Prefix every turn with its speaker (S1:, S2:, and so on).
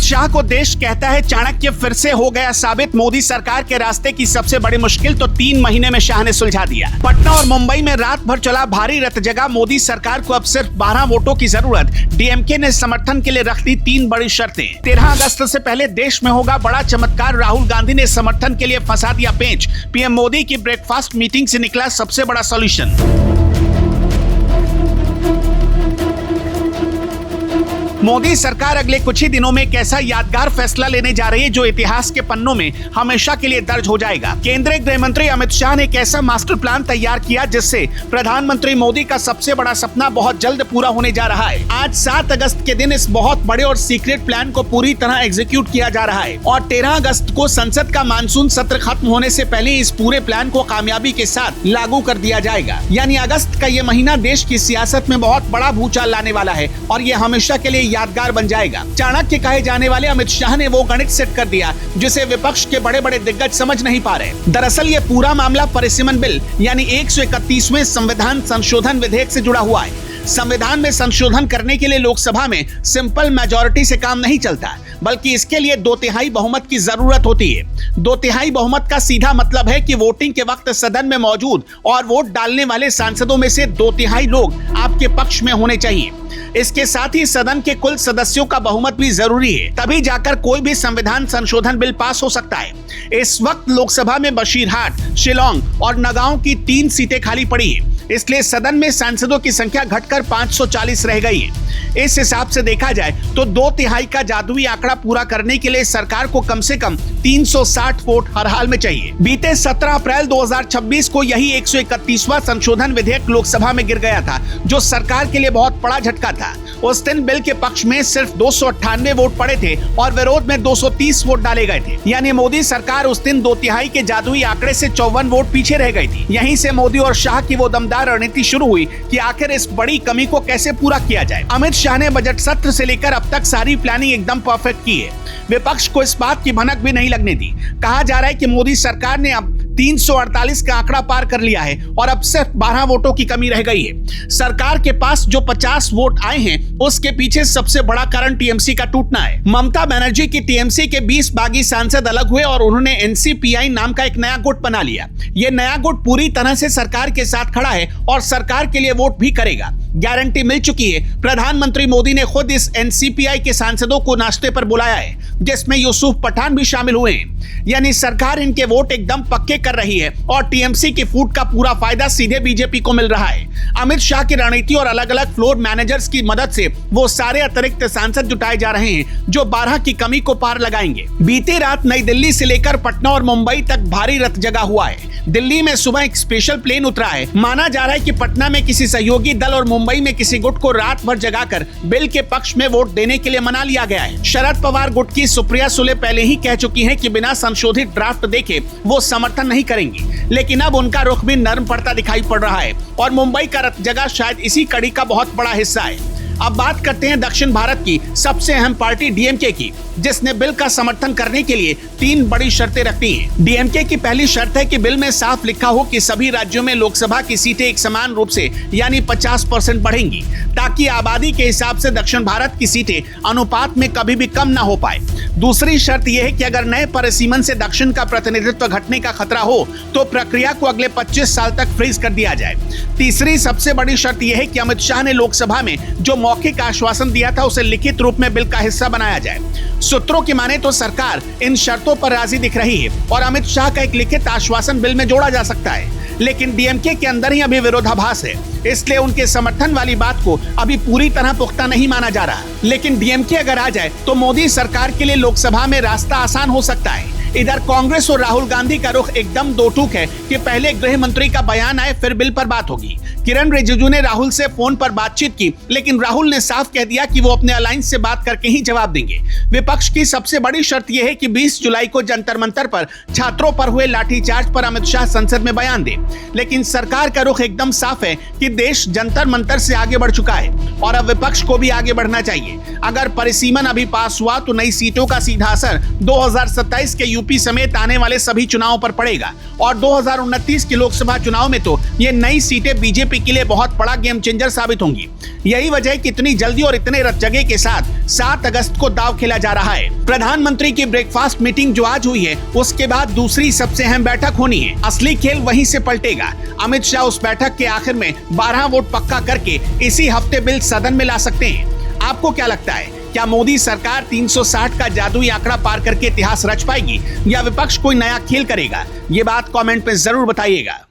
S1: शाह को देश कहता है चाणक्य फिर से हो गया साबित। मोदी सरकार के रास्ते की सबसे बड़ी मुश्किल तो 3 महीने में शाह ने सुलझा दिया। पटना और मुंबई में रात भर चला भारी रथ जगह। मोदी सरकार को अब सिर्फ 12 वोटों की जरूरत। डीएमके ने समर्थन के लिए रख दी 3 बड़ी शर्तें। 13 अगस्त से पहले देश में होगा बड़ा चमत्कार। राहुल गांधी ने समर्थन के लिए फंसा दिया पेंच। पीएम मोदी की ब्रेकफास्ट मीटिंग से निकला सबसे बड़ा सॉल्यूशन। मोदी सरकार अगले कुछ ही दिनों में एक ऐसा यादगार फैसला लेने जा रही है जो इतिहास के पन्नों में हमेशा के लिए दर्ज हो जाएगा। केंद्रीय गृह मंत्री अमित शाह ने एक ऐसा मास्टर प्लान तैयार किया जिससे प्रधानमंत्री मोदी का सबसे बड़ा सपना बहुत जल्द पूरा होने जा रहा है। आज 7 अगस्त के दिन इस बहुत बड़े और सीक्रेट प्लान को पूरी तरह एग्जीक्यूट किया जा रहा है और 13 अगस्त को संसद का मानसून सत्र खत्म होने से पहले इस पूरे प्लान को कामयाबी के साथ लागू कर दिया जाएगा। यानी अगस्त का ये महीना देश की सियासत में बहुत बड़ा भूचाल लाने वाला है और ये हमेशा के लिए यादगार बन जाएगा। चाणक्य कहे जाने वाले अमित शाह ने वो गणित सेट कर दिया जिसे विपक्ष के बड़े बड़े दिग्गज समझ नहीं पा रहे। दरअसल ये पूरा मामला परिसीमन बिल यानी 131वें संविधान संशोधन विधेयक से जुड़ा हुआ है। संविधान में संशोधन करने के लिए लोकसभा में सिंपल मेजॉरिटी से काम नहीं चलता, बल्कि इसके लिए 2/3 बहुमत की जरूरत होती है। 2/3 बहुमत का सीधा मतलब है कि वोटिंग के वक्त सदन में मौजूद और वोट डालने वाले सांसदों में से 2/3 लोग आपके पक्ष में होने चाहिए। इसके साथ ही सदन के कुल सदस्यों का बहुमत भी जरूरी है, तभी जाकर कोई भी संविधान संशोधन बिल पास हो सकता है। इस वक्त लोकसभा में बशीरहाट, शिलांग और नगांव की 3 सीटें खाली पड़ी हैं, इसलिए सदन में सांसदों की संख्या घटकर 540 रह गई है। इस हिसाब से देखा जाए तो 2/3 का जादुई आंकड़ा पूरा करने के लिए सरकार को कम से कम 360 वोट हर हाल में चाहिए। बीते 17 अप्रैल 2026 को यही 131वां संशोधन विधेयक लोकसभा में गिर गया था, जो सरकार के लिए बहुत बड़ा झटका था। उस दिन बिल के पक्ष में सिर्फ 298 वोट पड़े थे और विरोध में 230 वोट डाले गए थे। यानी मोदी सरकार उस दिन 2/3 के जादुई आंकड़े से 54 वोट पीछे रह गई थी। यहीं से मोदी और शाह की वो दमदार रणनीति शुरू हुई कि आखिर इस बड़ी कमी को कैसे पूरा किया जाए। अमित शाह ने बजट सत्र से लेकर अब तक सारी प्लानिंग एकदम परफेक्ट की है। विपक्ष को इस बात की भनक भी नहीं लगने दी। कहा जा रहा है कि मोदी सरकार ने अब 348 का आंकड़ा पार कर लिया है और अब सिर्फ 12 वोटों की कमी रह गई है। सरकार के पास जो 50 वोट आए हैं उसके पीछे सबसे बड़ा कारण टीएमसी का टूटना है। ममता बनर्जी की टीएमसी के 20 बागी सांसद अलग हुए और उन्होंने एनसीपीआई नाम का एक नया गुट बना लिया। ये नया गुट पूरी तरह से सरकार के साथ खड़ा है और सरकार के लिए वोट भी करेगा। गारंटी मिल चुकी है। प्रधानमंत्री मोदी ने खुद इस एनसीपीआई के सांसदों को नाश्ते पर बुलाया है, जिसमें यूसुफ पठान भी शामिल हुए हैं। यानी सरकार इनके वोट एकदम पक्के कर रही है और टीएमसी की फूट का पूरा फायदा सीधे बीजेपी को मिल रहा है। अमित शाह की रणनीति और अलग अलग फ्लोर मैनेजर्स की मदद से वो सारे अतिरिक्त सांसद जुटाए जा रहे हैं जो 12 की कमी को पार लगाएंगे। बीती रात नई दिल्ली से लेकर पटना और मुंबई तक भारी रथ जगा हुआ है। दिल्ली में सुबह एक स्पेशल प्लेन उतरा है। माना जा रहा है कि पटना में किसी सहयोगी दल और मुंबई में किसी गुट को रात भर जगाकर बिल के पक्ष में वोट देने के लिए मना लिया गया है। शरद पवार गुट की सुप्रिया सुले पहले ही कह चुकी हैं कि बिना संशोधित ड्राफ्ट देखे वो समर्थन नहीं करेंगी, लेकिन अब उनका रुख भी नर्म पड़ता दिखाई पड़ रहा है और मुंबई का रथ जगह शायद इसी कड़ी का बहुत बड़ा हिस्सा है। अब बात करते हैं दक्षिण भारत की सबसे अहम पार्टी डीएमके की, जिसने बिल का समर्थन करने के लिए 3 बड़ी शर्तें रखी हैं। डीएमके की पहली शर्त है कि बिल में साफ लिखा हो कि सभी राज्यों में लोकसभा की सीटें एक समान रूप से यानी 50% बढ़ेंगी, ताकि आबादी के हिसाब से दक्षिण भारत की सीटें अनुपात में कभी भी कम न हो पाए। दूसरी शर्त यह है कि अगर नए परिसीमन से दक्षिण का प्रतिनिधित्व घटने का खतरा हो तो प्रक्रिया को अगले 25 साल तक फ्रीज कर दिया जाए। तीसरी सबसे बड़ी शर्त यह है कि अमित शाह ने लोकसभा में जो मौखिक आश्वासन दिया था उसे लिखित रूप में बिल का हिस्सा बनाया जाए। सूत्रों की माने तो सरकार इन शर्तों पर राजी दिख रही है और अमित शाह का एक लिखित आश्वासन बिल में जोड़ा जा सकता है, लेकिन डीएमके के अंदर ही अभी विरोधाभास है, इसलिए उनके समर्थन वाली बात को अभी पूरी तरह पुख्ता नहीं माना जा रहा। लेकिन डीएमके अगर आ जाए तो मोदी सरकार के लिए लोकसभा में रास्ता आसान हो सकता है। इधर कांग्रेस और राहुल गांधी का रुख एकदम दो टूक है कि पहले गृह मंत्री का बयान आए फिर बिल पर बात होगी। किरण रिजिजू ने राहुल से फोन पर बातचीत की, लेकिन राहुल ने साफ कह दिया कि वो अपने अलायंस से बात करके ही जवाब देंगे। विपक्ष की सबसे बड़ी शर्त यह है कि 20 जुलाई को जंतर मंतर पर छात्रों पर हुए लाठीचार्ज पर अमित शाह संसद में बयान दे, लेकिन सरकार का रुख एकदम साफ है कि देश जंतर मंतर से आगे बढ़ चुका है और अब विपक्ष को भी आगे बढ़ना चाहिए। अगर परिसीमन अभी पास हुआ तो नई सीटों का सीधा असर 2027 के यूपी समेत आने वाले सभी चुनावों पर पड़ेगा और 2029 के लोकसभा चुनाव में तो ये नई सीटें बीजेपी के लिए बहुत बड़ा गेम चेंजर साबित होंगी। यही वजह है कि इतनी जल्दी और इतने रतजगे के साथ 7 अगस्त को दांव खेला जा रहा है। प्रधानमंत्री की ब्रेकफास्ट मीटिंग जो आज हुई है, उसके बाद दूसरी सबसे अहम बैठक होनी है। असली खेल वहीं से पलटेगा। अमित शाह उस बैठक के आखिर में 12 वोट पक्का करके इसी हफ्ते बिल सदन में ला सकते हैं। आपको क्या लगता है, क्या मोदी सरकार 360 का जादुई आंकड़ा पार करके इतिहास रच पाएगी या विपक्ष कोई नया खेल करेगा? ये बात कमेंट में जरूर बताइएगा।